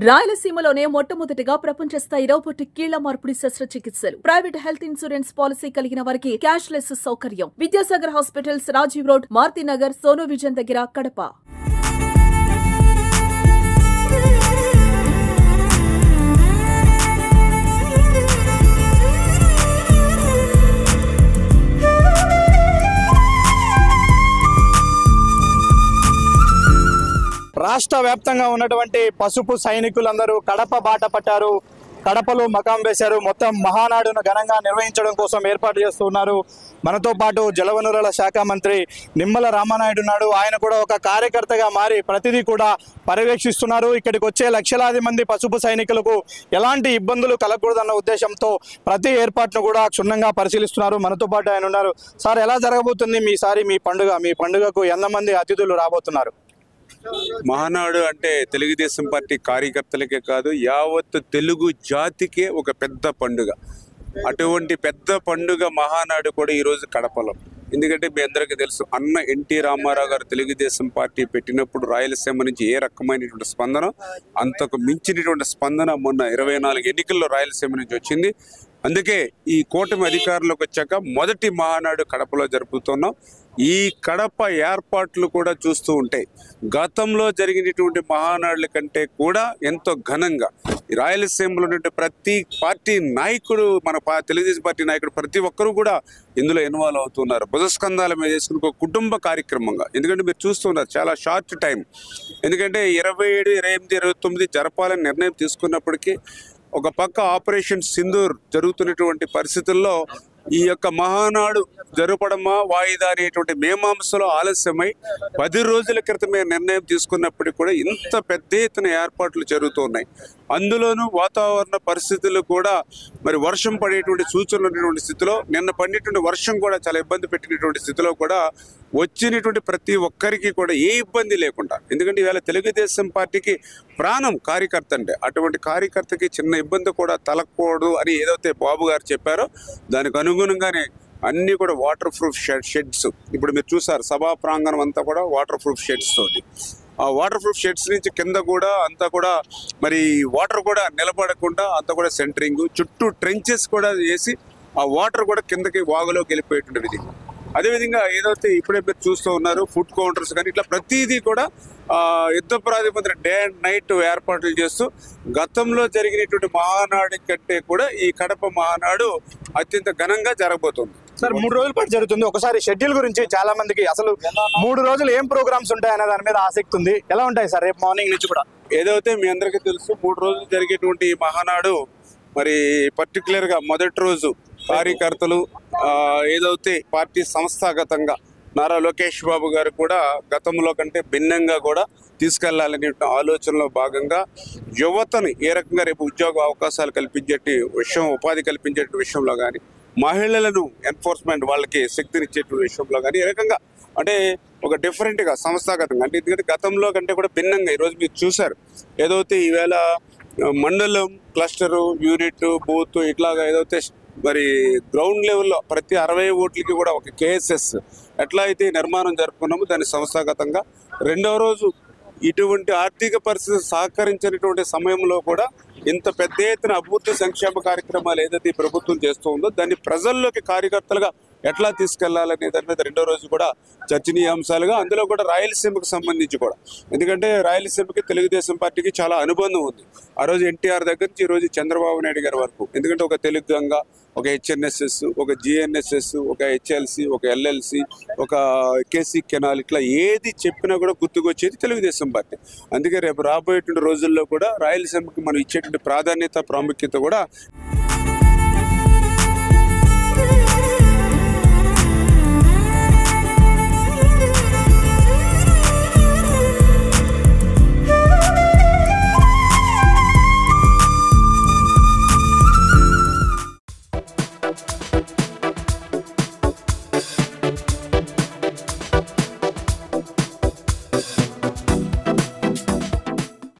రాయలసీమలోనే మొట్టమొదటిగా ప్రపంచ స్థాయి రోబోటిక్ కీళ్ల మార్పిడి శస్త్రచికిత్సలు. ప్రైవేట్ హెల్త్ ఇన్సూరెన్స్ పాలసీ కలిగిన వారికి క్యాష్లెస్ సౌకర్యం. Vidyasagar hospitals, Rajiv road, Marutinagar, Sonu vision దగ్గర, కడప. రాష్ట్ర వ్యాప్తంగా ఉన్నటువంటి పసుపు సైనికులందరూ కడప బాట పట్టారు. కడపలో మకాం వేశారు. మొత్తం మహానాడును ఘనంగా నిర్వహించడం కోసం ఏర్పాటు చేస్తున్నారు. మనతో పాటు జలవనరుల శాఖ మంత్రి నిమ్మల రామానాయుడు ఉన్నాడు. ఆయన కూడా ఒక కార్యకర్తగా మారి ప్రతిదీ కూడా పర్యవేక్షిస్తున్నారు. ఇక్కడికి వచ్చే లక్షలాది మంది పసుపు సైనికులకు ఎలాంటి ఇబ్బందులు కలగకూడదన్న ఉద్దేశంతో ప్రతి ఏర్పాటును కూడా క్షుణ్ణంగా పరిశీలిస్తున్నారు. మనతో పాటు ఆయన ఉన్నారు. సార్, ఎలా జరగబోతుంది మీ పండుగకు ఎంతమంది అతిథులు రాబోతున్నారు? మహానాడు అంటే తెలుగుదేశం పార్టీ కార్యకర్తలకే కాదు, యావత్ తెలుగు జాతికే ఒక పెద్ద పండుగ. అటువంటి పెద్ద పండుగ మహానాడు కూడా ఈరోజు కడపలో. ఎందుకంటే మీ అందరికీ తెలుసు, అన్న ఎన్టీ రామారావు గారు తెలుగుదేశం పార్టీ పెట్టినప్పుడు రాయలసీమ నుంచి ఏ రకమైనటువంటి స్పందన, అంతకు మించినటువంటి స్పందన మొన్న 24 ఎన్నికల్లో రాయలసీమ నుంచి వచ్చింది. అందుకే ఈ కూటమి అధికారంలోకి వచ్చాక మొదటి మహానాడు కడపలో జరుపుతున్నాం. ఈ కడప ఏర్పాట్లు కూడా చూస్తూ ఉంటే గతంలో జరిగినటువంటి మహానాడుల కంటే కూడా ఎంతో ఘనంగా రాయలసీమలో ఉన్నటువంటి ప్రతి పార్టీ నాయకుడు, మన తెలుగుదేశం పార్టీ నాయకుడు ప్రతి ఒక్కరూ కూడా ఇందులో ఇన్వాల్వ్ అవుతున్నారు. భుజస్కంధాల మీద చేసుకుని ఒక కుటుంబ కార్యక్రమంగా. ఎందుకంటే మీరు చూస్తున్నారు చాలా షార్ట్ టైం. ఎందుకంటే 27, 28, 29 జరపాలని నిర్ణయం తీసుకున్నప్పటికీ ఒక పక్క ఆపరేషన్ సింధూర్ జరుగుతున్నటువంటి పరిస్థితుల్లో ఈ యొక్క మహానాడు జరపడమా వాయిదా అనేటువంటి మీమాంసలో ఆలస్యమై 10 రోజుల క్రితమే నిర్ణయం తీసుకున్నప్పటికీ కూడా ఇంత పెద్ద ఎత్తున ఏర్పాట్లు జరుగుతున్నాయి. అందులోనూ వాతావరణ పరిస్థితులు కూడా మరి వర్షం పడేటువంటి సూచనలు ఉన్నటువంటి స్థితిలో, నిన్న పడినటువంటి వర్షం కూడా చాలా ఇబ్బంది పెట్టినటువంటి స్థితిలో కూడా వచ్చినటువంటి ప్రతి ఒక్కరికి కూడా ఏ ఇబ్బంది లేకుండా, ఎందుకంటే ఇవాళ తెలుగుదేశం పార్టీకి ప్రాణం కార్యకర్త అంటే, అటువంటి కార్యకర్తకి చిన్న ఇబ్బంది కూడా తలకూడదు అని ఏదైతే బాబు గారు చెప్పారో దానికి అనుగుణంగానే అన్నీ కూడా వాటర్ ప్రూఫ్ షెడ్స్. ఇప్పుడు మీరు చూసారు సభా ప్రాంగణం అంతా కూడా వాటర్ ప్రూఫ్ షెడ్స్ తోటి. ఆ వాటర్ ప్రూఫ్ షెడ్స్ నుంచి కింద కూడా అంతా కూడా మరి వాటర్ కూడా నిలబడకుండా అంతా కూడా సెంటరింగ్, చుట్టూ ట్రెంచెస్ కూడా చేసి ఆ వాటర్ కూడా కిందకి వాగులోకి వెళ్ళిపోయేటువంటి విధంగా. అదేవిధంగా ఏదైతే ఇప్పుడే మీరు చూస్తూ ఉన్నారు ఫుడ్ కౌంటర్స్ కానీ ఇట్లా ప్రతిదీ కూడా యుద్ధ ప్రాతిపదికన డే అండ్ నైట్ ఏర్పాట్లు చేస్తూ గతంలో జరిగినటువంటి మహానాడు కంటే కూడా ఈ కడప మహానాడు అత్యంత ఘనంగా జరగబోతుంది. సార్, 3 రోజుల పాటు జరుగుతుంది. ఒకసారి షెడ్యూల్ గురించి చాలా మందికి అసలు 3 రోజులు ఏం ప్రోగ్రామ్స్ ఉంటాయి అనే దాని మీద ఆసక్తి ఉంది. ఎలా ఉంటాయి సార్ రేపు మార్నింగ్ నుంచి కూడా? ఏదైతే మీ అందరికీ తెలుసు 3 రోజులు జరిగేటువంటి ఈ మహానాడు మరి పర్టికులర్గా మొదటి రోజు కార్యకర్తలు ఏదైతే పార్టీ సంస్థాగతంగా నారా లోకేష్ బాబు గారు కూడా గతంలో కంటే భిన్నంగా కూడా తీసుకెళ్లాలనే ఆలోచనలో భాగంగా యువతను ఏ రకంగా రేపు ఉద్యోగ అవకాశాలు కల్పించే విషయం, ఉపాధి కల్పించే విషయంలో కానీ, మహిళలను ఎన్ఫోర్స్మెంట్ వాళ్ళకి శక్తినిచ్చే విషయంలో కానీ ఏ రకంగా అంటే ఒక డిఫరెంట్గా సంస్థాగతంగా అంటే, ఎందుకంటే గతంలో కంటే కూడా భిన్నంగా ఈరోజు మీరు చూశారు ఏదైతే ఈవేళ మండలం, క్లస్టరు, యూనిట్, బూత్ ఇట్లాగా ఏదైతే మరి గ్రౌండ్ లెవెల్లో ప్రతి 60 ఓట్లకి కూడా ఒక కేఎస్ఎస్ ఎట్లా అయితే నిర్మాణం జరుపుకున్నామో దాని సంస్థాగతంగా రెండవ రోజు ఇటువంటి ఆర్థిక పరిస్థితి సహకరించినటువంటి సమయంలో కూడా ఇంత పెద్ద ఎత్తున అభివృద్ధి సంక్షేమ కార్యక్రమాలు ఏదైతే ప్రభుత్వం చేస్తూ ఉందో దాన్ని ప్రజల్లోకి కార్యకర్తలుగా ఎట్లా తీసుకెళ్లాలనే దాని మీద రెండో రోజు కూడా చర్చనీయాంశాలుగా, అందులో కూడా రాయలసీమకు సంబంధించి కూడా, ఎందుకంటే రాయలసీమకి తెలుగుదేశం పార్టీకి చాలా అనుబంధం ఉంది. ఆ రోజు ఎన్టీఆర్ దగ్గర నుంచి ఈ రోజు చంద్రబాబు నాయుడు గారి వరకు. ఎందుకంటే ఒక తెలుగు గంగ, ఒక హెచ్ఎన్ఎస్ఎస్, ఒక జిఎన్ఎస్ఎస్, ఒక హెచ్ఎల్సి, ఒక ఎల్ఎల్సి, ఒక కేసీ కెనాల్, ఇట్లా ఏది చెప్పినా కూడా గుర్తుకొచ్చేది తెలుగుదేశం పార్టీ. అందుకే రేపు రాబోయేటువంటి రోజుల్లో కూడా రాయలసీమకి మనం ఇచ్చేటువంటి ప్రాధాన్యత, ప్రాముఖ్యత కూడా